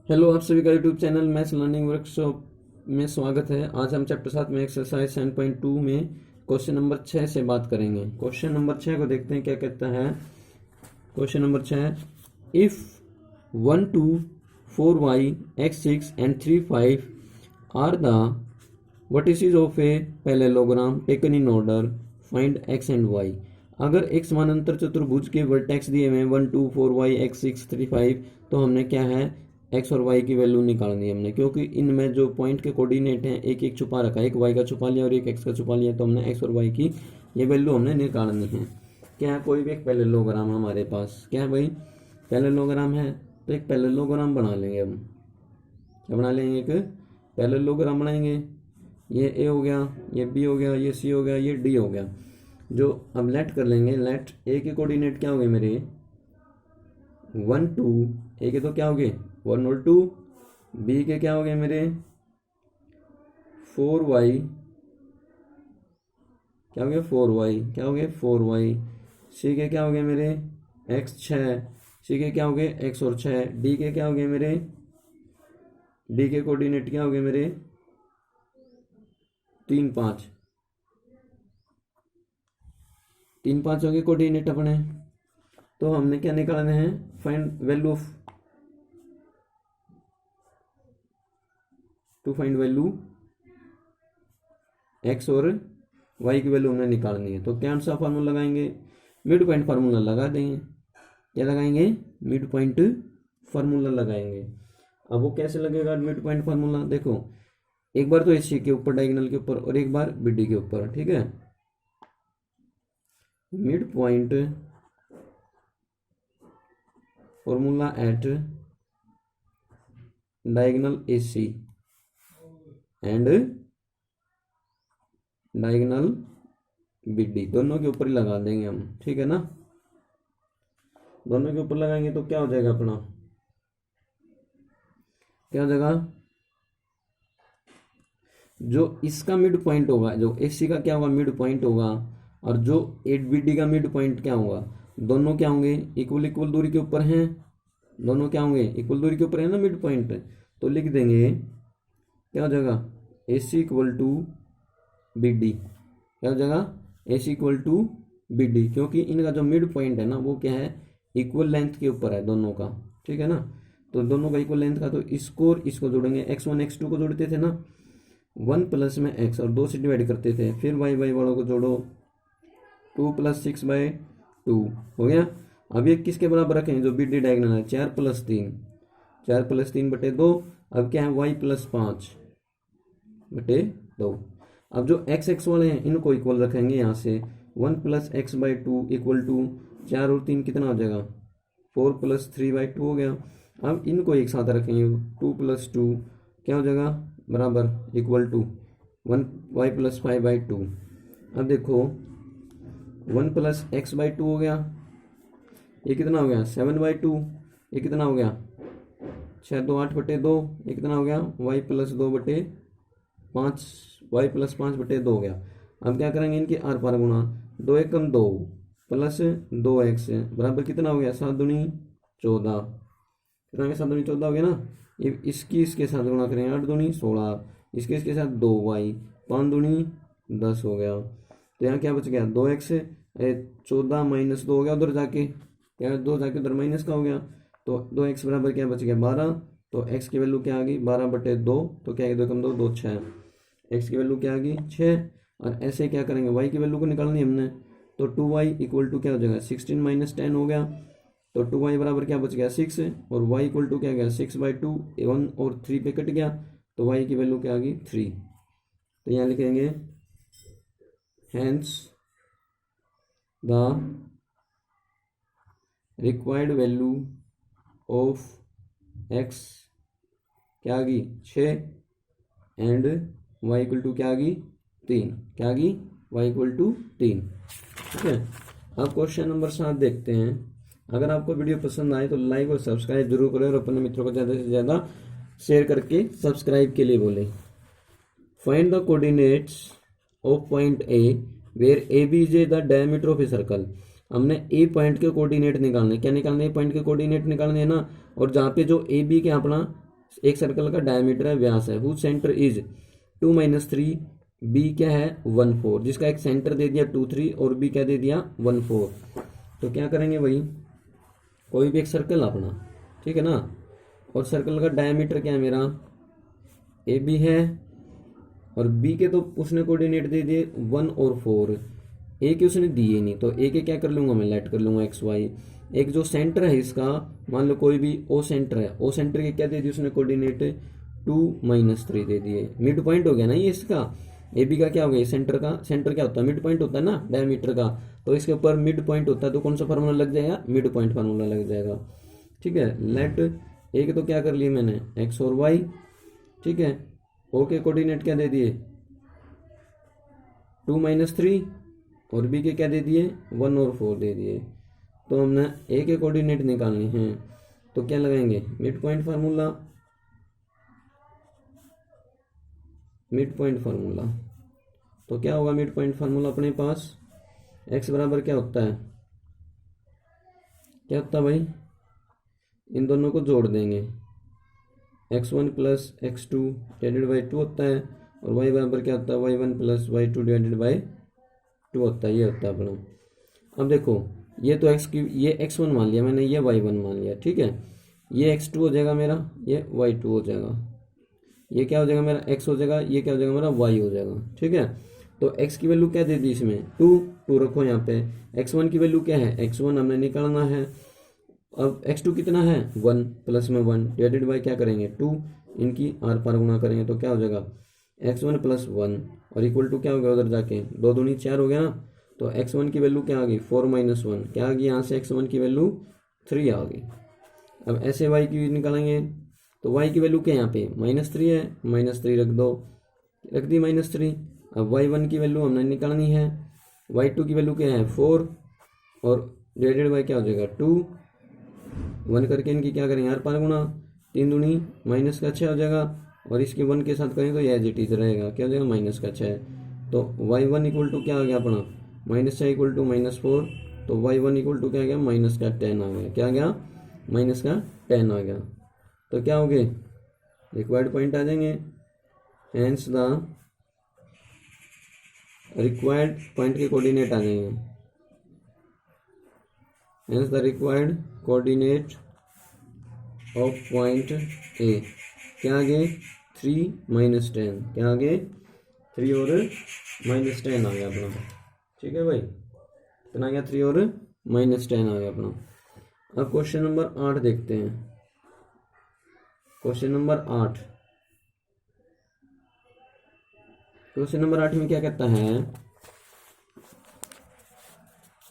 Hello, आप सभी का YouTube channel maths learning workshop में स्वागत है। आज हम चैप्टर 7 में एक्सरसाइज 7.2 में क्वेश्चन नंबर 6 से बात करेंगे। क्वेश्चन नंबर 6 को देखते हैं क्या कहता है। Question number 6, if 1 2 4 y x6 and 3 5 are the vertices of a parallelogram taken in order, find x and y। अगर एक समानांतर चतुर्भुज के वर्टेक्स दिए हुए हैं 1 2 4 y x6 3 5, तो हमने क्या है x और y की वैल्यू निकालनी है हमने, क्योंकि इनमें जो पॉइंट के कोऑर्डिनेट हैं एक एक छुपा रखा है, एक y का छुपा लिया और एक x का छुपा लिया, तो हमने x और y की ये वैल्यू हमने निकालनी है। क्या है, कोई भी एक पैरेललोग्राम हमारे पास, क्या है भाई पैरेललोग्राम है, तो एक पैरेललोग्राम बना लेंगे हम। क्या बना लेंगे, एक पैरेललोग्राम बनाएंगे। ये a हो गया, ये b हो गया, ये c हो गया, ये d हो गया। जो अब लेट कर लेंगे, लेट a के कोऑर्डिनेट क्या हो गए मेरे 1 2, a के तो क्या हो गए 1 और 2, b के क्या हो गए मेरे 4y, क्या हो गया 4y, क्या हो गए 4y, c के क्या हो गए मेरे x 6, c के क्या हो गए x और 6, d के क्या हो गए मेरे, d के कोऑर्डिनेट क्या हो गए मेरे 3 5, 3 5 हो गए कोऑर्डिनेट अपने। तो हमने क्या निकालना है, find value of, to find value x और y की वैल्यू हमने निकालनी है। तो कौन सा फार्मूला लगाएंगे, मिड पॉइंट फार्मूला लगा देंगे। क्या लगाएंगे, मिड पॉइंट फार्मूला लगाएंगे। अब वो कैसे लगेगा मिड पॉइंट फार्मूला, देखो एक बार तो AC के ऊपर डायगोनल के ऊपर और एक बार BD के ऊपर, ठीक है। Mid point formula at diagonal AC and diagonal BD, दोनों के ऊपर ही लगा देंगे हम, ठीक है ना। दोनों के ऊपर लगाएंगे तो क्या हो जाएगा अपना, क्या हो जाएगा, जो इसका मिड पॉइंट होगा, जो AC का क्या होगा मिड पॉइंट होगा, और जो 8BD का मिड पॉइंट क्या होगा, दोनों क्या होंगे इक्वल इक्वल दूरी के ऊपर हैं, दोनों क्या होंगे इक्वल दूरी के ऊपर है ना मिड पॉइंट। तो लिख देंगे क्या हो जाएगा AC इक्वल टू BD, क्या हो जाएगा AC इक्वल टू BD, क्योंकि इनका जो मिड पॉइंट है ना वो क्या है इक्वल लेंथ के ऊपर है दोनों का, ठीक है ना। तो दोनों का इक्वल लेंथ का, तो इसको और इसको जोड़ेंगे, x1 x2 को जोड़ते थे ना 1 प्लस में x और 2 से डिवाइड करते थे, फिर y वालों को जोड़ो 2 + 6/2 हो गया। अब ये किसके बराबर रखेंगे, जो BD डायगोनल है 4 + 3, 4 + 3/2। अब क्या है y + 5/2। अब जो x वाले हैं इनको इक्वल रखेंगे यहाँ से, 1 + x/2 इक्वल टू 4 और 3 कितना हो जाएगा 4 + 3/2 हो गया। अब इनको एक साथ रखेंगे 2 + 2 क्या हो जाएगा बराबर इक्वल टू 1 y + 5/2। अब देखो 1 + x/2 हो गया, ये कितना हो गया 7/2, ये कितना हो गया 6 2 8/2, ये कितना हो गया y + 2/5, y + 5/2 हो गया। अब क्या करेंगे इनके आर पार गुणा, 2 × 2 प्लस 2x बराबर कितना हो गया 7 दूनी 14, कितना हो गया 7 दूनी 14 हो गया ना। ये इसके साथ गुणा करेंगे 8 दूनी 16, इसके साथ 2y 5 दूनी 10 हो गया। तो यहाँ क्या बच गया 2x 14 - 2 हो गया उधर जाके, क्या 2 जाके उधर माइनस का हो गया, तो 2x बराबर क्या बच गया 12। तो x की वैल्यू क्या आ गई 12/2, तो क्या 2 × 2 2 6, x की वैल्यू क्या आ गई 6। और ऐसे क्या करेंगे y की वैल्यू को निकालनी है हमने, तो 2y इक्वल टू क्या हो जाएगा 16 - 10 हो गया। तो 2y बराबर क्या बच गया 6, और y इक्वल टू क्या गया 6/2, 1 और 3 पे कट गया, तो y की वैल्यू क्या आ गई 3। तो यहाँ लिखेंगे hence the required value of x क्या आ गई 6 एंड y इक्वल टू क्या आ गई 3, क्या आ गई y इक्वल टू 3, ठीक है। अब क्वेश्चन नंबर 7 देखते हैं। अगर आपको वीडियो पसंद आए तो लाइक और सब्सक्राइब जरूर करें, और अपने मित्रों को ज़्यादा से ज़्यादा शेयर करके सब्सक्राइब के लिए बोलें। Find the coordinates of point A where AB is the diameter of a circle. हमने ए पॉइंट के कोऑर्डिनेट निकालने, क्या निकालने, ए पॉइंट के कोऑर्डिनेट निकालने हैं ना, और जहाँ पे जो AB के अपना एक सर्कल का डायमीटर है, व्यास है, हुज सेंटर इज 2 - 3, बी क्या है 1 4, जिसका एक सेंटर दे दिया 2 3 और बी क्या दे दिया 1 4। तो क्या करेंगे भाई, कोई भी एक सर्कल अपना, ठीक है ना, और सर्कल का डायमीटर क्या है मेरा ए बी है, और बी के तो उसने कोऑर्डिनेट दे दिए 1 और 4, ए के उसने दिए नहीं, तो ए के क्या कर लूंगा मैं, लेट कर लूंगा एक्स वाई। एक जो सेंटर है इसका, मान लो कोई भी ओ सेंटर है, ओ सेंटर के क्या दे दिए उसने कोऑर्डिनेट 2 - 3 दे दिए। मिड पॉइंट हो गया ना ये इसका, ए बी का क्या हो गया, सेंटर का, सेंटर क्या होता है मिड पॉइंट होता है ना डायमीटर का, तो इसके ऊपर मिड पॉइंट होता है, तो कौन सा फार्मूला लग जाएगा, मिड पॉइंट फार्मूला लग जाएगा। ठीक है, लेट ए के तो क्या कर लिए मैंने एक्स और वाई, ठीक है, ओ के कोऑर्डिनेट क्या दे दिए 2 - 3, और बी के क्या दे दिए 1 और 4 दे दिए। तो हमने ए के कोऑर्डिनेट निकालने हैं, तो क्या लगाएंगे mid point formula, mid point formula. तो क्या होगा मिड पॉइंट फार्मूला अपने पास, एक्स बराबर क्या होता है, क्या होता है भाई, इन दोनों को जोड़ देंगे, x1 + x2 डिवाइडेड बाई 2 होता है, और y बराबर क्या होता है y1 + y2 डिवाइडेड बाई 2 होता है, ये होता है अपना। अब देखो ये तो x की, ये x1 मान लिया मैंने, ये y1 मान लिया, ठीक है, ये x2 हो जाएगा मेरा, ये y2 हो जाएगा, ये क्या हो जाएगा मेरा x हो जाएगा, ये क्या हो जाएगा मेरा y हो जाएगा, ठीक है। तो x की वैल्यू क्या दे दी इसमें 2 रखो यहाँ पे, x1 की वैल्यू क्या है x1 हमने निकालना है, अब x2 कितना है 1 प्लस में 1 डिवाइडेड बाई क्या करेंगे 2, इनकी आर पार गुणा करेंगे तो क्या हो जाएगा x1 + 1 और इक्वल टू क्या हो गया उधर जाके 2 दूनी 4 हो गया ना, तो x1 की वैल्यू क्या आ गई 4 - 1, क्या आ गई यहाँ से x1 की वैल्यू 3 आ गई। अब ऐसे y की निकालेंगे, तो y की वैल्यू क्या है यहाँ पे -3 है, -3 रख दो, रख दी -3। अब y1 की वैल्यू हमने निकालनी है, y2 की वैल्यू क्या है 4 और डिवाइडेड बाई क्या हो जाएगा 2, 1 करके इनकी क्या करेंगे आर पार गुणा, 3 दूनी -6 हो जाएगा, और इसके 1 के साथ करेंगे तो ये एज इट इज रहेगा, क्या हो जाएगा -6। तो y1 इक्वल टू क्या आ गया अपना -6 इक्वल टू -4, तो y1 इक्वल टू क्या आ गया -10 आ गया, क्या आ गया -10 आ गया। तो क्या हो गए रिक्वायर्ड पॉइंट आ जाएंगे, हेंस द रिक्वायर्ड पॉइंट के कोऑर्डिनेट आ जाएंगे, hence the required coordinate of point A क्या आ गए 3 - 10, क्या आ गए 3 और -10 आ गया अपना, ठीक है भाई, कितना आ गया 3 और -10 आ गया अपना। अब क्वेश्चन नंबर 8 देखते हैं, क्वेश्चन नंबर 8, क्वेश्चन नंबर 8 में क्या कहता है,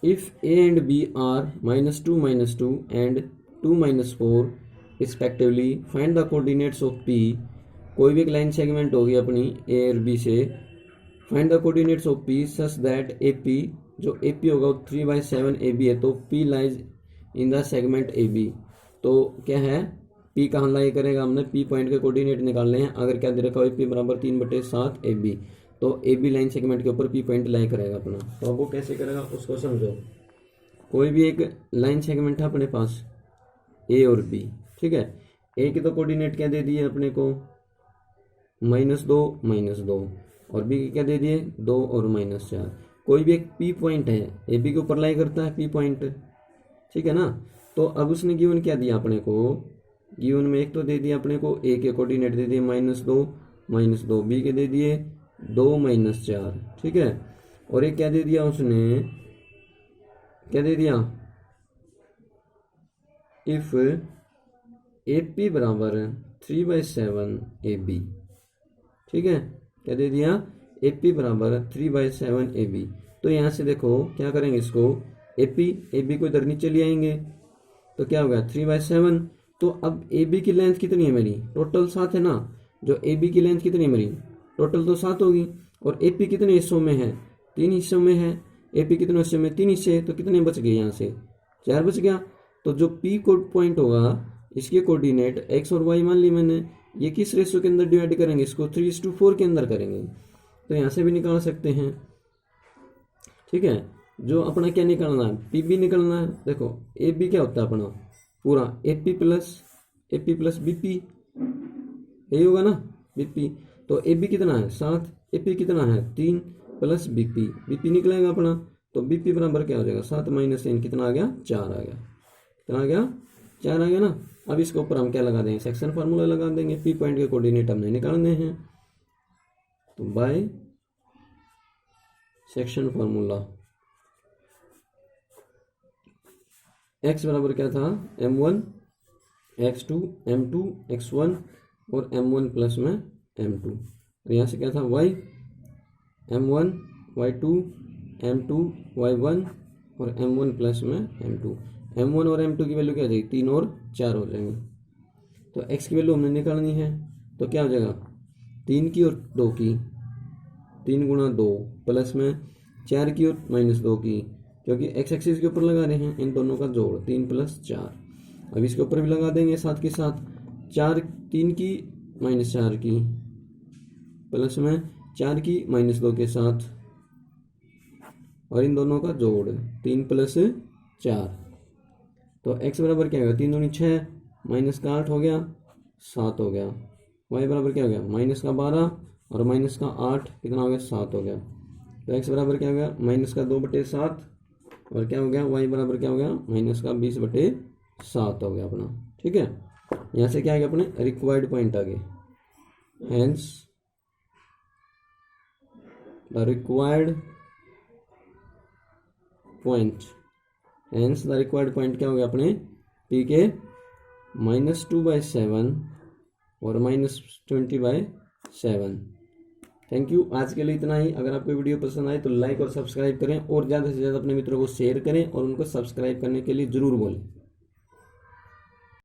if a and b are -2 - 2 and 2 - 4 respectively find the coordinates of p। कोई भी एक लाइन सेगमेंट होगी अपनी a और b से, find the coordinates of p such that AP, जो AP होगा वो 3/7 AB है, तो p lies in the segment AB। तो क्या है p कहाँ लाई करेगा, हमने p पॉइंट के कोऑर्डिनेट निकालने हैं, अगर क्या दे रखा हो p बराबर 3/7 AB, तो AB लाइन सेगमेंट के ऊपर p पॉइंट लाई करेगा अपना। तो अब वो कैसे करेगा उसको समझो, कोई भी एक लाइन सेगमेंट है अपने पास A और B, ठीक है, A की तो कोऑर्डिनेट क्या दे दिए अपने को -2 -2, और B की क्या दे दिए 2 और -4। कोई भी एक P पॉइंट है AB के ऊपर लाई करता है P पॉइंट, ठीक है ना। तो अब उसने गिवन क्या दिया अपने को, गिवन में एक तो दे दिया अपने को A के कोऑर्डिनेट दे दिए -2 -2, B के दे दिए 2 -4, ठीक है, और एक क्या दे दिया उसने, क्या दे दिया इफ AP बराबर 3/7 AB, ठीक है, क्या दे दिया AP बराबर 3/7 AB। तो यहाँ से देखो क्या करेंगे इसको AB को इधर नीचे ले आएंगे, तो क्या होगा 3/7। तो अब AB की लेंथ कितनी है मेरी, टोटल 7 है ना, जो AB की लेंथ कितनी है मेरी टोटल तो 7 होगी, और AP कितने हिस्सों में है 3 हिस्सों में है, AP कितने हिस्से में 3 हिस्से, तो कितने बच गए यहाँ से 4 बच गया। तो जो P कोड पॉइंट होगा इसके कोऑर्डिनेट x और y मान ली मैंने, ये किस रेशियो के अंदर डिवाइड करेंगे, इसको 3:4 के अंदर करेंगे, तो यहाँ से भी निकाल सकते हैं, ठीक है। जो अपना क्या निकालना है PB निकालना है, देखो AB क्या होता है अपना पूरा AP प्लस BP, यही होगा ना बीपी। तो ए बी कितना है 7, ए पी कितना है 3 प्लस बीपी, बीपी निकलेगा अपना। तो बीपी बराबर क्या हो जाएगा 7 माइनस 3 कितना आ गया 4 आ गया, कितना आ गया 4 आ गया ना। अब इसके ऊपर हम क्या लगा देंगे सेक्शन फार्मूला लगा देंगे, पी पॉइंट के कोऑर्डिनेट हमने निकालने हैं। तो बाय सेक्शन फार्मूला x बराबर क्या था m1 x2 m2 x1 और m1 प्लस में m2। और यहाँ से क्या था y m1 y2 m2 y1 और m1 प्लस में m2। m1 और m2 की वैल्यू क्या हो जाएगी 3 और 4 हो जाएंगे। तो x की वैल्यू हमने निकालनी है, तो क्या हो जाएगा 3 की और 2 की, 3 गुणा 2 प्लस में 4 की और माइनस 2 की, क्योंकि x एक्सिस के ऊपर लगा रहे हैं इन दोनों का जोड़ 3 + 4। अब इसके ऊपर भी लगा देंगे साथ के साथ 4 3 की माइनस 4 की प्लस में 4 की माइनस 2 के साथ, और इन दोनों का जोड़ 3 + 4। तो x बराबर क्या होगा 3 दूनी 6 माइनस का 8 हो गया 7 हो गया। y बराबर क्या हो गया माइनस का 12 और माइनस का 8 कितना हो गया 7 हो गया। तो x बराबर क्या हो गया माइनस का 2/7 और क्या हो गया y बराबर क्या हो गया माइनस का 20/7 हो गया अपना। ठीक है, यहाँ से क्या आ गया अपने रिक्वायर्ड पॉइंट आ गए, hence the required point, hence the required point क्या हो गया अपने p के -2/7 और -20/7। थैंक यू, आज के लिए इतना ही। अगर आपको वीडियो पसंद आए तो लाइक और सब्सक्राइब करें और ज़्यादा से ज़्यादा अपने मित्रों को शेयर करें और उनको सब्सक्राइब करने के लिए ज़रूर बोलें।